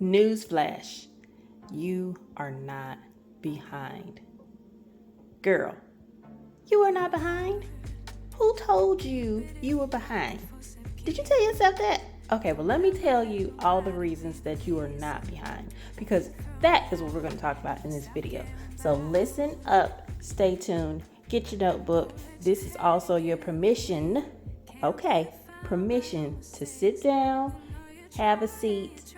Newsflash, you are not behind. Girl, you are not behind? Who told you you were behind? Did you tell yourself that? Okay, well, let me tell you all the reasons that you are not behind, because that is what we're going to talk about in this video. So listen up, stay tuned, get your notebook. This is also your permission, permission to sit down, have a seat,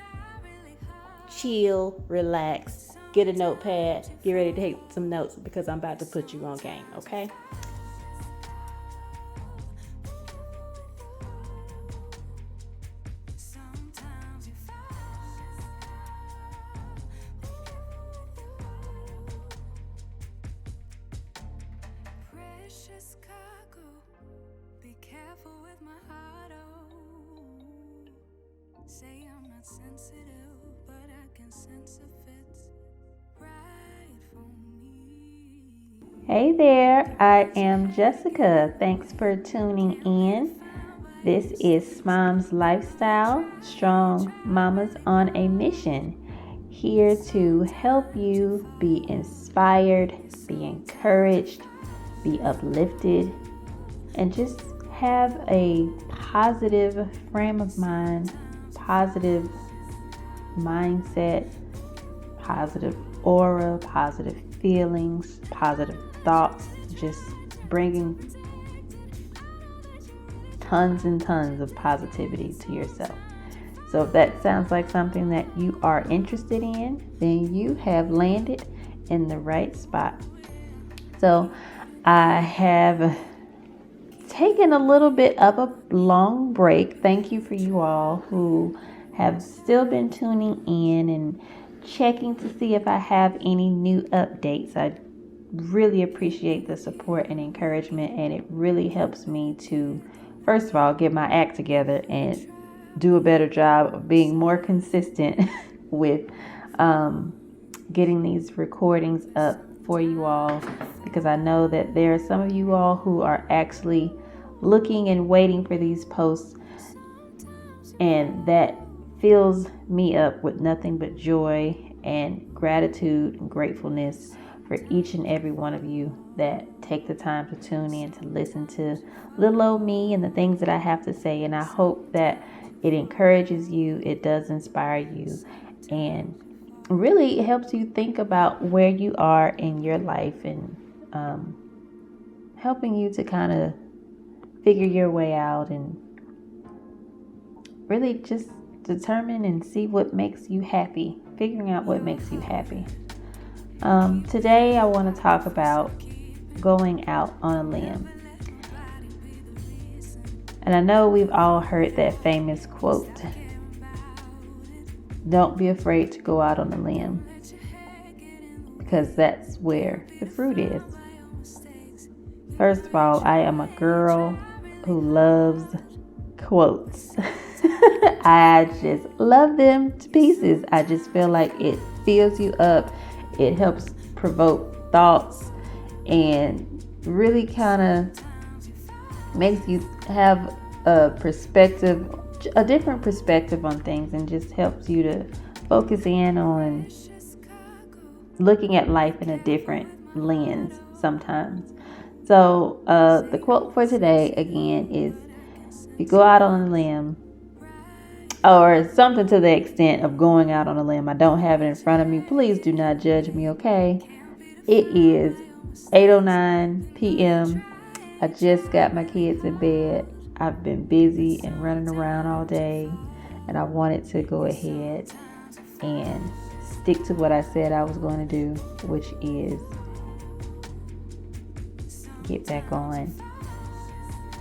chill, relax, get a notepad, get ready to take some notes because I'm about to put you on game, okay? Say I'm not sensitive, but I can sense if it's right for me. Hey there, I am Jessica. Thanks for tuning in. This is Smom's Lifestyle, Strong Mamas on a Mission. Here to help you be inspired, be encouraged, be uplifted, and just have a positive frame of mind, positive mindset, positive aura, positive feelings, positive thoughts, just bringing tons and tons of positivity to yourself. So if that sounds like something that you are interested in, then you have landed in the right spot. So I have taken a little bit of a long break. Thank you for you all who have still been tuning in and checking to see if I have any new updates. I really appreciate the support and encouragement, and it really helps me to, first of all, get my act together and do a better job of being more consistent with getting these recordings up for you all, because I know that there are some of you all who are actually looking and waiting for these posts, and that fills me up with nothing but joy and gratitude and gratefulness for each and every one of you that take the time to tune in to listen to little old me and the things that I have to say. And I hope that it encourages you, it does inspire you, and really it helps you think about where you are in your life, and helping you to kind of figure your way out and really just determine and see what makes you happy, figuring out what makes you happy. Today I want to talk about going out on a limb. And I know we've all heard that famous quote, don't be afraid to go out on a limb, because that's where the fruit is. First of all, I am a girl who loves quotes. I just love them to pieces. I just feel like it fills you up. It helps provoke thoughts and really kind of makes you have a different perspective on things, and just helps you to focus in on looking at life in a different lens sometimes. So the quote for today again is, if you go out on a limb, or something to the extent of going out on a limb. I don't have it in front of me. Please do not judge me, okay? It is 8:09 p.m. I just got my kids in bed. I've been busy and running around all day, and I wanted to go ahead and stick to what I said I was going to do, which is get back on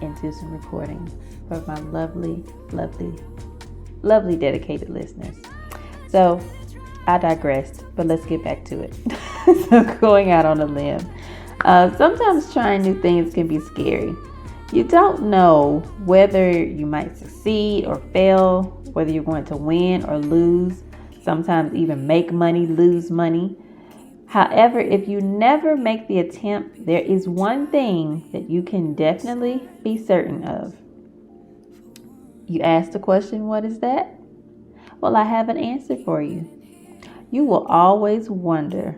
and do some recording for my lovely, lovely, lovely dedicated listeners. So I digressed, but let's get back to it. So going out on a limb. Sometimes trying new things can be scary. You don't know whether you might succeed or fail, whether you're going to win or lose, sometimes even make money, lose money. However, if you never make the attempt, there is one thing that you can definitely be certain of. You ask the question, what is that? Well, I have an answer for you. You will always wonder,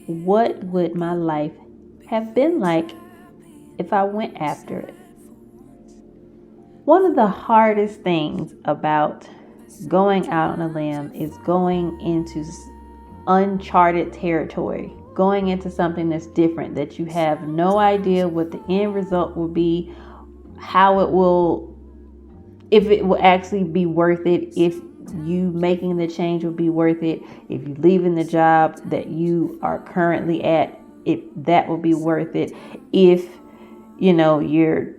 what would my life have been like if I went after it? One of the hardest things about going out on a limb is going into uncharted territory, going into something that's different, that you have no idea what the end result will be, how it will, if it will actually be worth it, if you making the change will be worth it, if you leaving the job that you are currently at, if that will be worth it, if your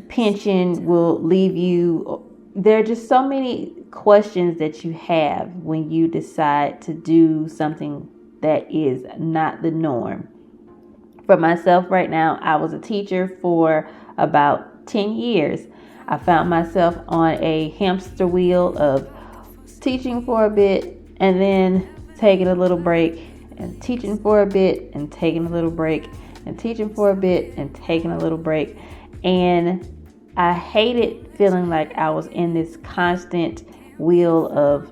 pension will leave you. There are just so many questions that you have when you decide to do something that is not the norm. For myself right now, I was a teacher for about 10 years. I found myself on a hamster wheel of teaching for a bit and then taking a little break, and teaching for a bit and taking a little break, and teaching for a bit and taking a little break. And I hated feeling like I was in this constant wheel of,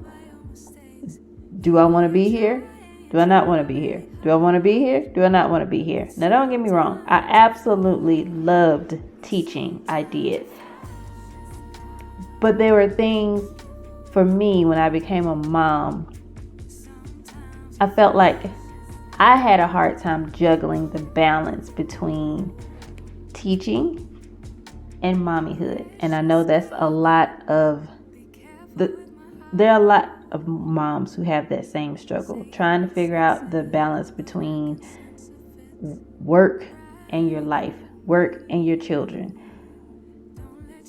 do I want to be here? Do I not want to be here? Do I want to be here? Do I not want to be here? Now, don't get me wrong. I absolutely loved teaching. I did. But there were things for me when I became a mom. I felt like I had a hard time juggling the balance between teaching and mommyhood. And I know there are a lot of moms who have that same struggle, trying to figure out the balance between work and your life, work and your children.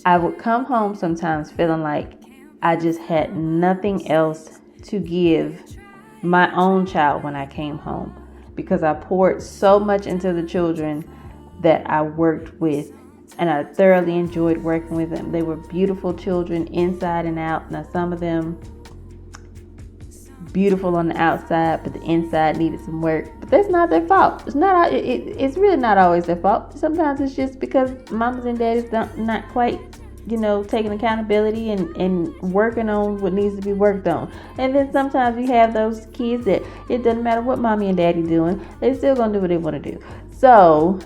I would come home sometimes feeling like I just had nothing else to give my own child when I came home, because I poured so much into the children that I worked with, and I thoroughly enjoyed working with them. They were beautiful children inside and out. Now, some of them beautiful on the outside, but the inside needed some work. But that's not their fault. It's really not always their fault. Sometimes it's just because mamas and daddies not quite taking accountability and working on what needs to be worked on. And then sometimes you have those kids that it doesn't matter what mommy and daddy doing, they're still gonna do what they want to do. So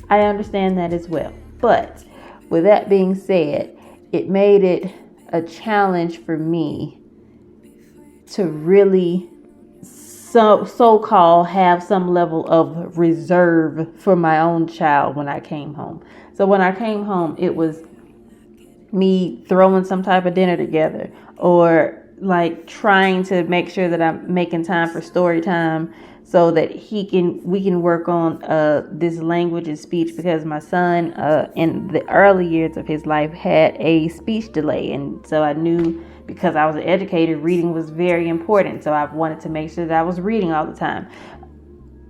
I understand that as well. But with that being said, it made it a challenge for me to really so-called have some level of reserve for my own child when I came home. So when I came home, it was me throwing some type of dinner together, or like trying to make sure that I'm making time for story time so that we can work on this language and speech, because my son in the early years of his life had a speech delay, and so I knew, because I was an educator, reading was very important. So I wanted to make sure that I was reading all the time.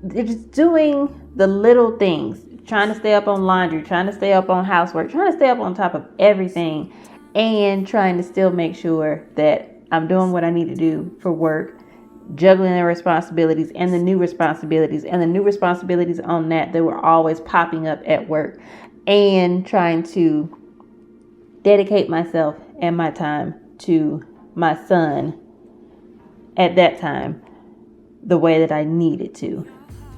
Just doing the little things, trying to stay up on laundry, trying to stay up on housework, trying to stay up on top of everything, and trying to still make sure that I'm doing what I need to do for work, juggling the responsibilities and the new responsibilities on that were always popping up at work, and trying to dedicate myself and my time to my son at that time the way that I needed to.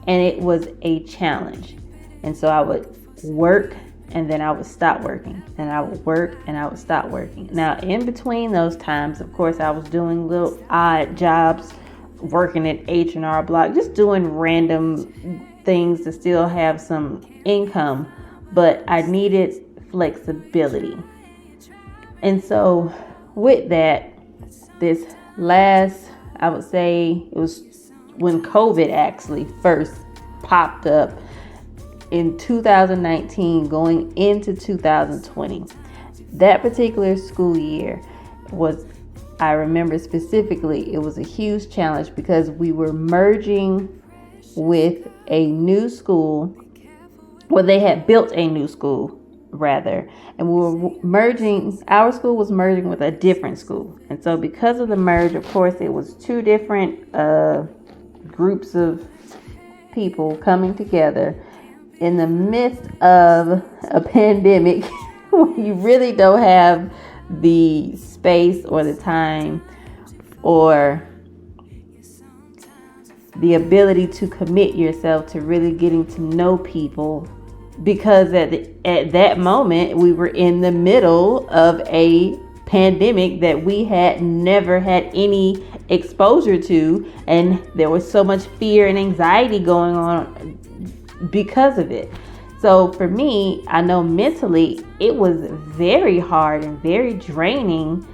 And it was a challenge. And so I would work, and then I would stop working, and I would work, and I would stop working. Now, in between those times, of course, I was doing little odd jobs, working at H&R Block, just doing random things to still have some income, but I needed flexibility. And so with that, this last, I would say it was when COVID actually first popped up in 2019 going into 2020. That particular school year was, I remember specifically, it was a huge challenge because we were merging with a new school. Well, they had built a new school rather, and we were merging, our school was merging with a different school. And so because of the merge, of course, it was two different groups of people coming together in the midst of a pandemic. You really don't have the space or the time or the ability to commit yourself to really getting to know people, because at that moment we were in the middle of a pandemic that we had never had any exposure to, and there was so much fear and anxiety going on because of it. So for me, I know mentally it was very hard and very draining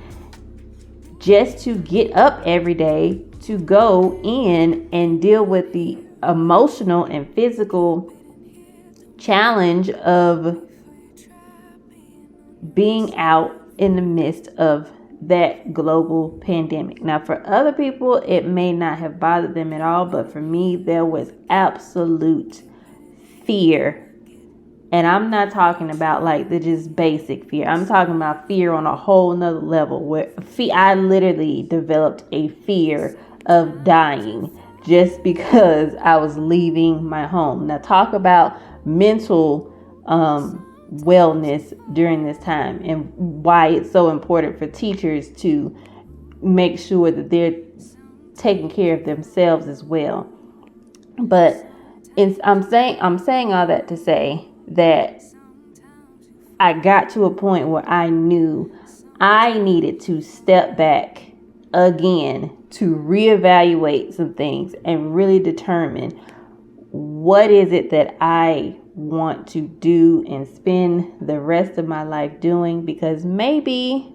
just to get up every day to go in and deal with the emotional and physical challenge of being out in the midst of that global pandemic. Now, for other people, it may not have bothered them at all, but for me, there was absolute fear. And I'm not talking about like the just basic fear. I'm talking about fear on a whole nother level, where I literally developed a fear of dying just because I was leaving my home. Now, talk about mental wellness during this time, and why it's so important for teachers to make sure that they're taking care of themselves as well. But I'm saying all that to say that I got to a point where I knew I needed to step back again to reevaluate some things and really determine what is it that I want to do and spend the rest of my life doing, because maybe,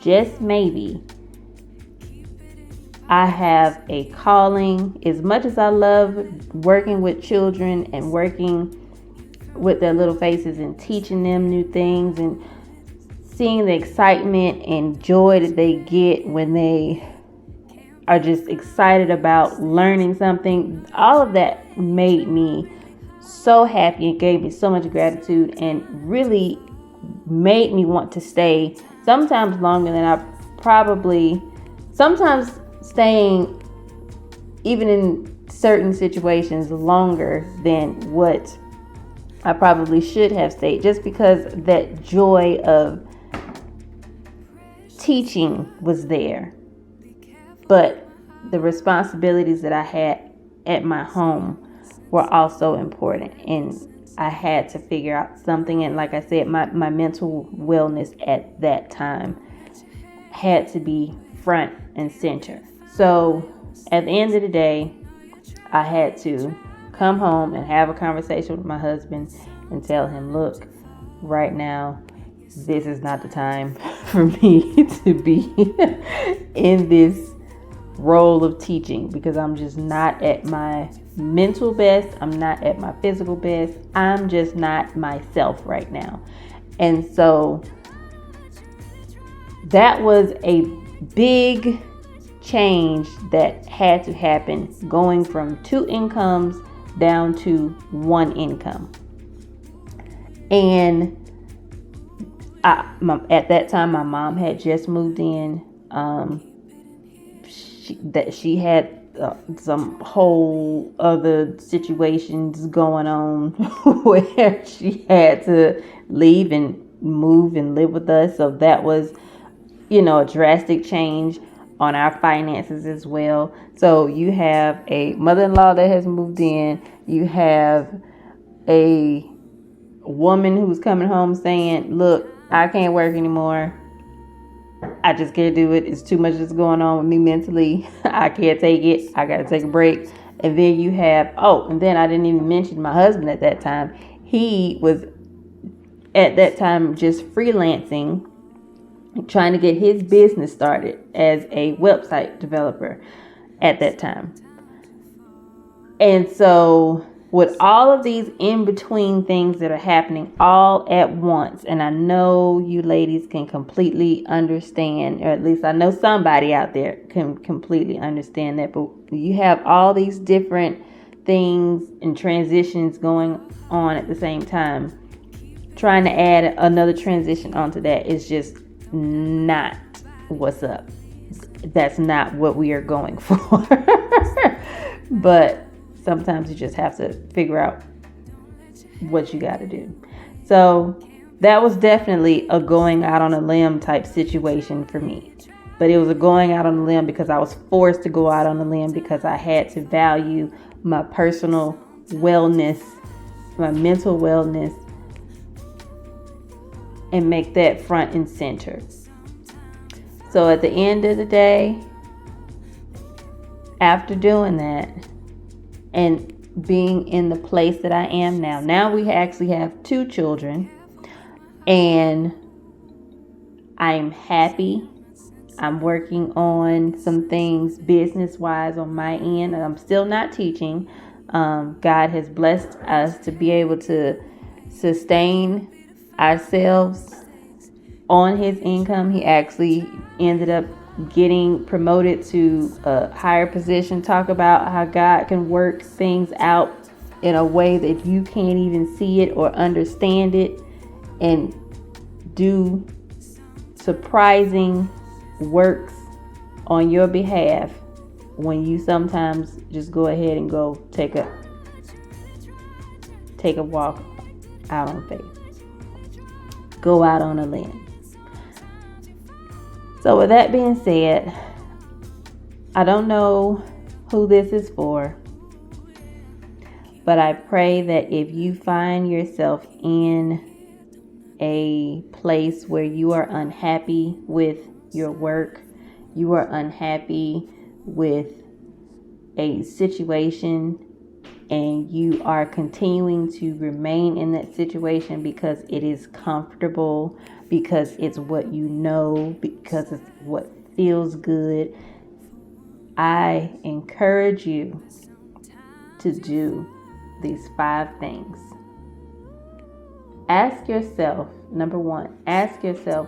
just maybe, I have a calling. As much as I love working with children and working with their little faces and teaching them new things and seeing the excitement and joy that they get when they are just excited about learning something, all of that made me so happy and gave me so much gratitude and really made me want to stay sometimes longer than I probably, sometimes staying even in certain situations longer than what I probably should have stayed, just because that joy of teaching was there. But the responsibilities that I had at my home were also important, and I had to figure out something. And like I said, my mental wellness at that time had to be front and center. So at the end of the day, I had to come home and have a conversation with my husband and tell him, look, right now, this is not the time for me to be in this role of teaching, because I'm just not at my mental best. I'm not at my physical best. I'm just not myself right now. And so that was a big change that had to happen, going from 2 incomes down to 1 income. And at that time, my mom had just moved in. She had some whole other situations going on where she had to leave and move and live with us. So that was, a drastic change on our finances as well. So you have a mother-in-law that has moved in. You have a woman who's coming home saying, look, I can't work anymore. I just can't do it. It's too much that's going on with me mentally. I can't take it. I got to take a break. And then you have, and then I didn't even mention my husband at that time. He was at that time just freelancing, trying to get his business started as a website developer at that time. And so with all of these in-between things that are happening all at once, and I know you ladies can completely understand, or at least I know somebody out there can completely understand that, but you have all these different things and transitions going on at the same time. Trying to add another transition onto that is just not what's up. That's not what we are going for. But sometimes you just have to figure out what you got to do. So that was definitely a going out on a limb type situation for me. But it was a going out on a limb because I was forced to go out on a limb because I had to value my personal wellness, my mental wellness, and make that front and center. So at the end of the day, after doing that and being in the place that I am now we actually have 2 children, and I'm happy. I'm working on some things business-wise on my end. I'm still not teaching. God has blessed us to be able to sustain ourselves on his income. He actually ended up getting promoted to a higher position. Talk about how God can work things out in a way that you can't even see it or understand it, and do surprising works on your behalf when you sometimes just go ahead and go take a walk out on faith. Go out on a limb. So with that being said, I don't know who this is for, but I pray that if you find yourself in a place where you are unhappy with your work, you are unhappy with a situation, and you are continuing to remain in that situation because it is comfortable, because it's what you know, because it's what feels good, I encourage you to do these 5 things. Ask yourself, number 1, ask yourself,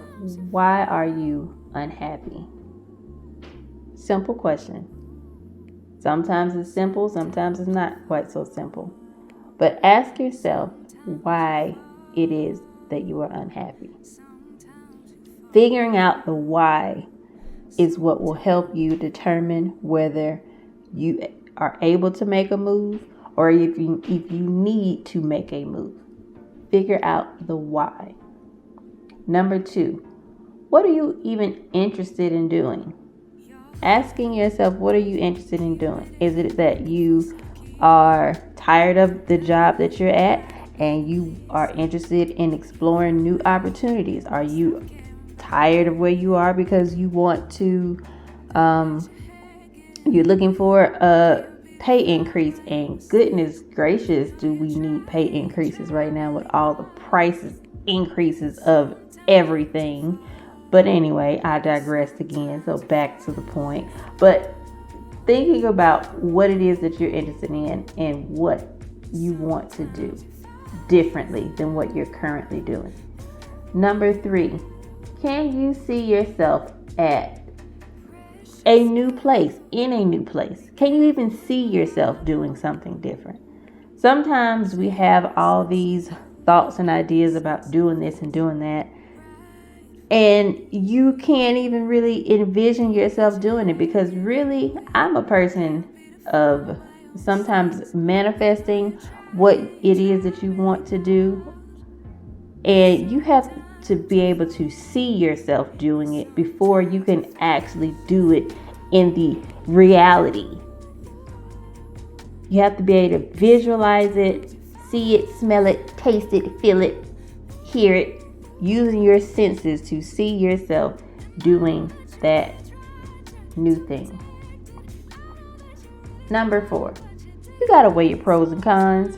why are you unhappy? Simple question. Sometimes it's simple, sometimes it's not quite so simple. But ask yourself why it is that you are unhappy. Figuring out the why is what will help you determine whether you are able to make a move or if you need to make a move. Figure out the why. Number 2, what are you even interested in doing? Asking yourself, what are you interested in doing? Is it that you are tired of the job that you're at and you are interested in exploring new opportunities? Are you tired of where you are because you want to, you're looking for a pay increase, and goodness gracious, do we need pay increases right now with all the prices increases of everything? But anyway, I digressed again, so back to the point. But thinking about what it is that you're interested in and what you want to do differently than what you're currently doing. Number 3, can you see yourself at a new place, in a new place? Can you even see yourself doing something different? Sometimes we have all these thoughts and ideas about doing this and doing that, and you can't even really envision yourself doing it, because really, I'm a person of sometimes manifesting what it is that you want to do, and you have to be able to see yourself doing it before you can actually do it in the reality. You have to be able to visualize it, see it, smell it, taste it, feel it, hear it, using your senses to see yourself doing that new thing. Number 4, you gotta weigh your pros and cons.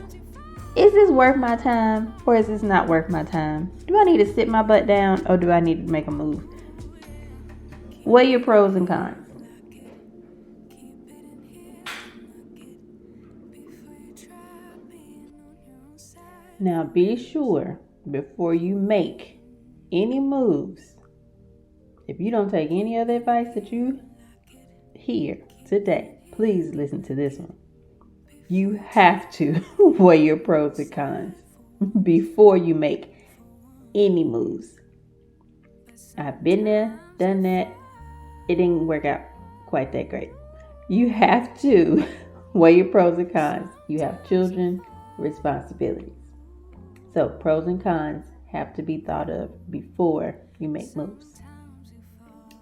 Is this worth my time, or is this not worth my time? Do I need to sit my butt down, or do I need to make a move? Weigh your pros and cons. Now be sure, before you make any moves, if you don't take any other advice that you hear today, please listen to this one. You have to weigh your pros and cons before you make any moves. I've been there, done that. It didn't work out quite that great. You have to weigh your pros and cons. You have children, responsibilities. So pros and cons have to be thought of before you make moves.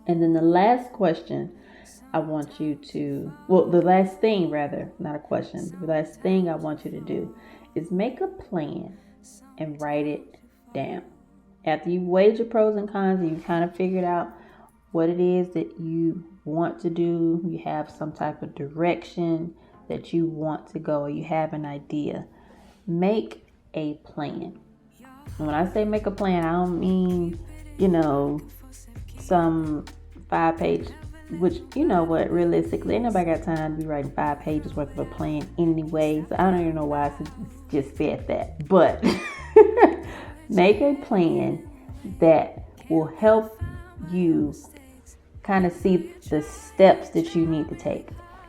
And then the last question I want you to, the last thing rather, not a question, the last thing I want you to do is make a plan and write it down. After you've weighed your pros and cons and you've kind of figured out what it is that you want to do, you have some type of direction that you want to go, or you have an idea, make a plan. And when I say make a plan, I don't mean, some 5-page, which, what, realistically, ain't nobody got time to be writing 5 pages worth of a plan anyway. So I don't even know why I just said that. But make a plan that will help you kind of see the steps that you need to take.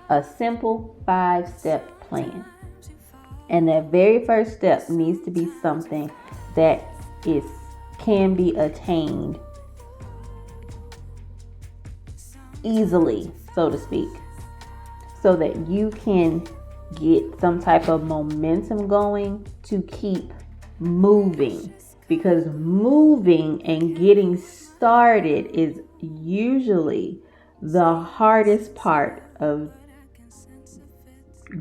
A simple 5-step plan. And that very first step needs to be something that can be attained easily, so to speak, so that you can get some type of momentum going to keep moving. Because moving and getting started is usually the hardest part of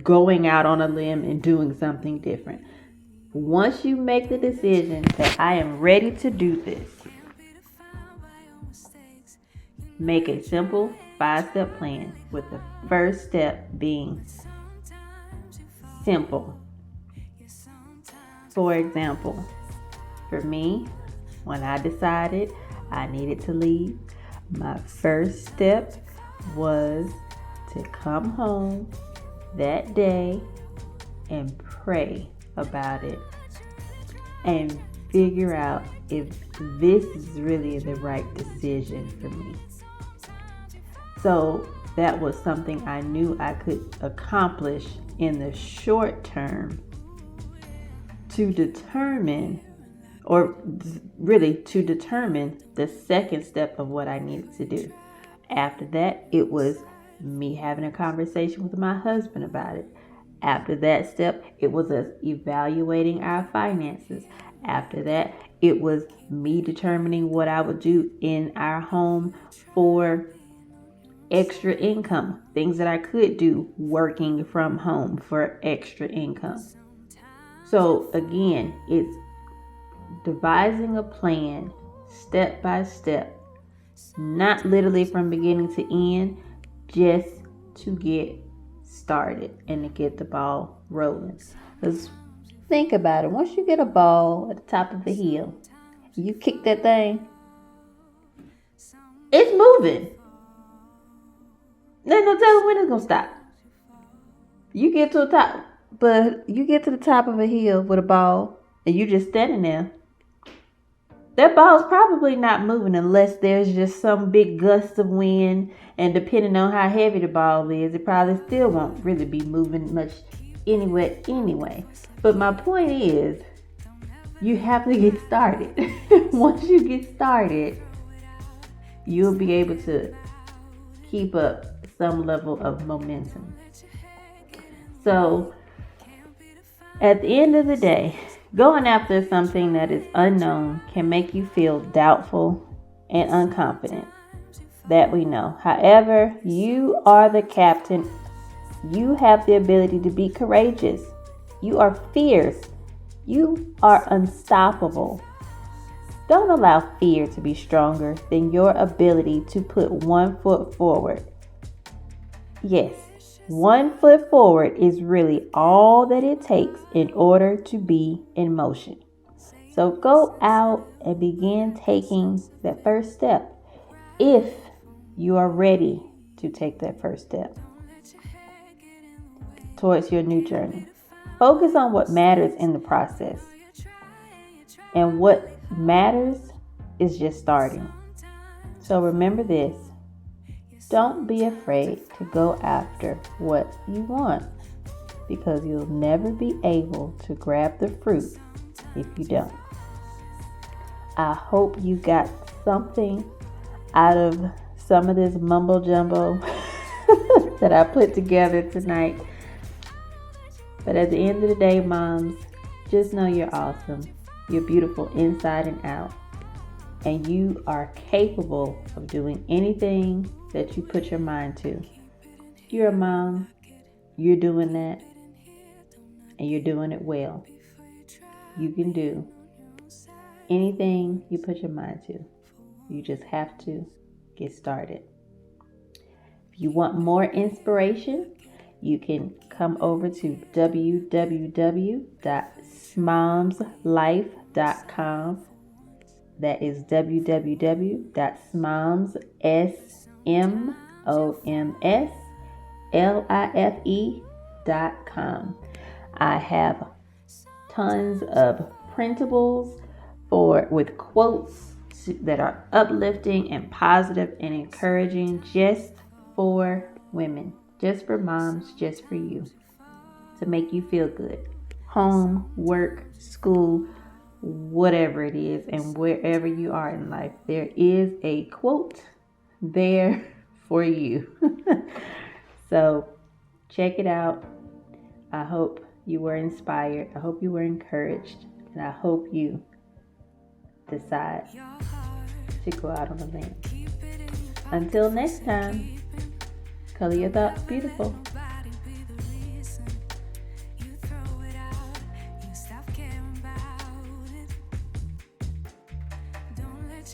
going out on a limb and doing something different. Once you make the decision that I am ready to do this, make a simple 5-step plan with the first step being simple. For example, for me, when I decided I needed to leave, my first step was to come home that day and pray about it and figure out if this is really the right decision for me. So that was something I knew I could accomplish in the short term to determine the second step of what I needed to do. After that, it was me having a conversation with my husband about it. After that step, it was us evaluating our finances. After that, it was me determining what I would do in our home for extra income, things that I could do working from home for extra income. So again, it's devising a plan step by step, not literally from beginning to end, just to get started and to get the ball rolling. Because think about it, once you get a ball at the top of the hill, you kick that thing, it's moving. There's no telling when it's gonna stop. You get to the top of a hill with a ball and you just standing there. That ball's probably not moving unless there's just some big gust of wind, and depending on how heavy the ball is, it probably still won't really be moving much anyway. But my point is, you have to get started. Once you get started, you'll be able to keep up some level of momentum. So at the end of the day, going after something that is unknown can make you feel doubtful and unconfident. That we know. However, you are the captain. You have the ability to be courageous. You are fierce. You are unstoppable. Don't allow fear to be stronger than your ability to put one foot forward. Yes, one foot forward is really all that it takes in order to be in motion. So go out and begin taking that first step if you are ready to take that first step towards your new journey. Focus on what matters in the process. And what matters is just starting. So remember this. Don't be afraid to go after what you want, because you'll never be able to grab the fruit if you don't. I hope you got something out of some of this mumbo jumbo that I put together tonight. But at the end of the day, moms, just know you're awesome. You're beautiful inside and out. and you are capable of doing anything that you put your mind to. You're a mom, you're doing that, and you're doing it well. You can do anything you put your mind to. You just have to get started. If you want more inspiration, you can come over to www.smomslife.com. That is www.smomslife.com. I have tons of printables with quotes that are uplifting and positive and encouraging, just for women, just for moms, just for you, to make you feel good. Home, work, school, whatever it is, and wherever you are in life, there is a quote there for you. So check it out. I hope you were inspired. I hope you were encouraged. And I hope you decide to go out on a limb. Until next time, color your thoughts beautiful.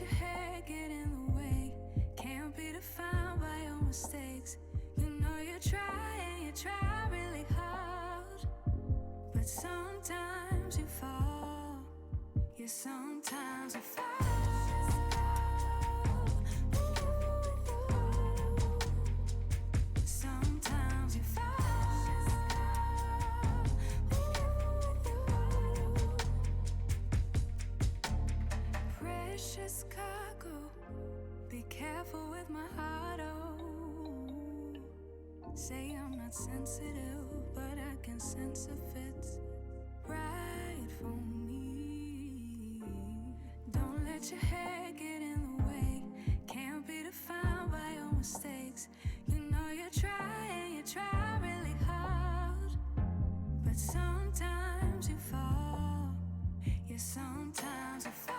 Your head get in the way, can't be defined by your mistakes. You know you try and you try really hard, but sometimes you fall. Yeah, sometimes you fall. Sometimes you fall. Precious cargo, be careful with my heart, oh. Say I'm not sensitive, but I can sense if it's right for me. Don't let your head get in the way, can't be defined by your mistakes. You know you try and you try really hard, but sometimes you fall. Yeah, sometimes you fall.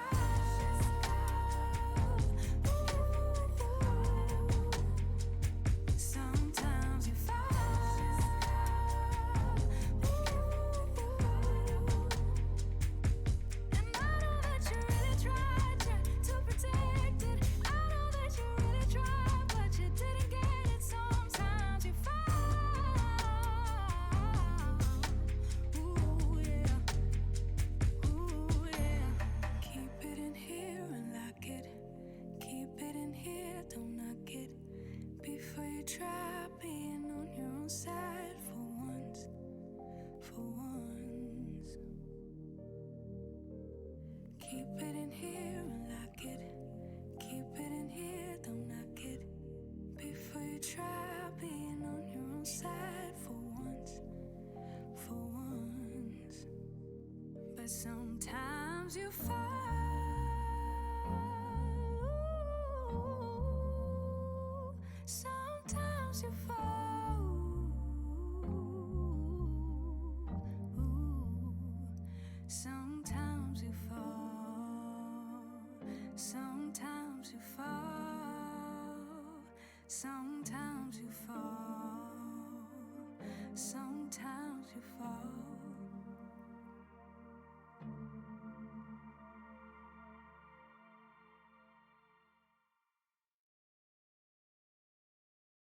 Sometimes you fall. And I know that you really tried to protect it. I know that you really tried, but you didn't get it. Sometimes you fall. Ooh, yeah. Ooh, yeah. Keep it in here and lock it. Keep it in here, don't knock it. Before you try being on your own side for once, for once. Keep it in here and lock it. Keep it in here, don't knock it. Before you try being on your own side for once, for once. But sometimes you fall. Sometimes you fall. Sometimes you fall. Sometimes you fall. Sometimes you fall. Sometimes you fall.